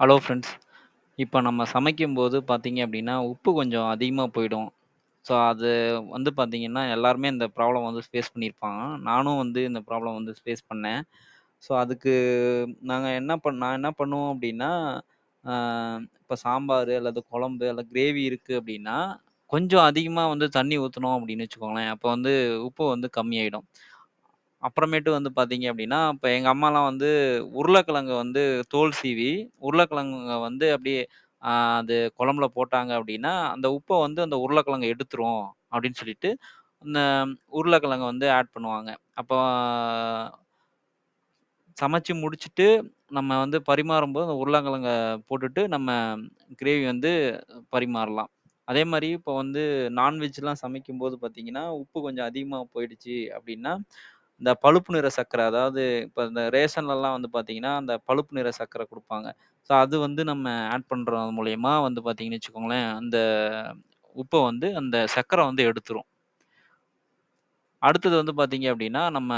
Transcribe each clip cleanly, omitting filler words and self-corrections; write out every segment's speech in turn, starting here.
Hello friends. இப்ப நம்ம சமைக்கும்போது பார்த்தீங்க அப்டின்னா, உப்பு கொஞ்சம் அதிகமா போயிடும். ஸோ, அது வந்து பார்த்தீங்கன்னா, எல்லாருமே இந்த ப்ராப்ளம் வந்து ஃபேஸ் பண்ணியிருப்பாங்க. நானும் வந்து இந்த ப்ராப்ளம் வந்து ஃபேஸ் பண்ணேன். ஸோ, அதுக்கு நான் என்ன பண்ணுவோம் அப்டின்னா, அ இப்ப சாம்பாரு அல்லது குழம்பு அல்லது கிரேவி இருக்கு அப்டின்னா, கொஞ்சம் அதிகமா வந்து தண்ணி ஊத்துனோம் அப்டின்னு வச்சுக்கோங்களேன், அப்போ வந்து உப்பு வந்து கம்மியாயிடும். அப்புறமேட்டு வந்து பார்த்தீங்க அப்டின்னா, இப்ப எங்க அம்மாலாம் வந்து உருளைக்கிழங்கு வந்து தோல் சீவி, உருளைக்கிழங்குங்க வந்து அப்படியே அது குழம்புல போட்டாங்க அப்டின்னா, அந்த உப்ப வந்து அந்த உருளைக்கிழங்கு எடுத்துரும் அப்டின்னு சொல்லிட்டு, அந்த உருளைக்கிழங்க வந்து ஆட் பண்ணுவாங்க. அப்போ சமைச்சு முடிச்சுட்டு, நம்ம வந்து பரிமாறும்போது அந்த உருளைக்கிழங்க போட்டுட்டு, நம்ம கிரேவி வந்து பரிமாறலாம். அதே மாரி இப்போ வந்து நான்வெஜ்லாம் சமைக்கும்போது பார்த்தீங்கன்னா, உப்பு கொஞ்சம் அதிகமா போயிடுச்சு அப்டின்னா, இந்த பழுப்பு நிற சர்க்கரை, அதாவது இப்ப இந்த ரேஷன்லலாம் வந்து பார்த்தீங்கன்னா, அந்த பழுப்பு நிற சர்க்கரை குடுப்பாங்க. ஸோ அது வந்து நம்ம ஆட் பண்றது மூலியமா வந்து பார்த்தீங்கன்னு வச்சுக்கோங்களேன், அந்த உப்ப வந்து அந்த சர்க்கரை வந்து எடுத்துரும். அடுத்தது வந்து பார்த்தீங்க அப்டின்னா, நம்ம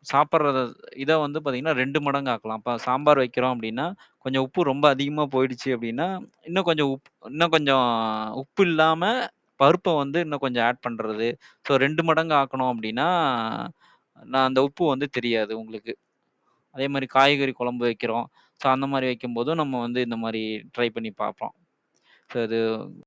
சாப்பிடுறத இத வந்து பார்த்தீங்கன்னா 2 மடங்கு ஆக்கலாம். இப்ப சாம்பார் வைக்கிறோம் அப்டின்னா, கொஞ்சம் உப்பு ரொம்ப அதிகமா போயிடுச்சு அப்டின்னா, இன்னும் கொஞ்சம் உப்பு இல்லாம பருப்ப வந்து இன்னும் கொஞ்சம் ஆட் பண்றது. ஸோ 2 மடங்கு ஆக்கணும் அப்டின்னா, நான் அந்த உப்பு வந்து தெரியாது உங்களுக்கு. அதே மாரி காய்கறி குழம்பு வைக்கிறோம். ஸோ அந்த மாரி வைக்கும்போதும் நம்ம வந்து இந்த மாரி ட்ரை பண்ணி பார்ப்போம். ஸோ இது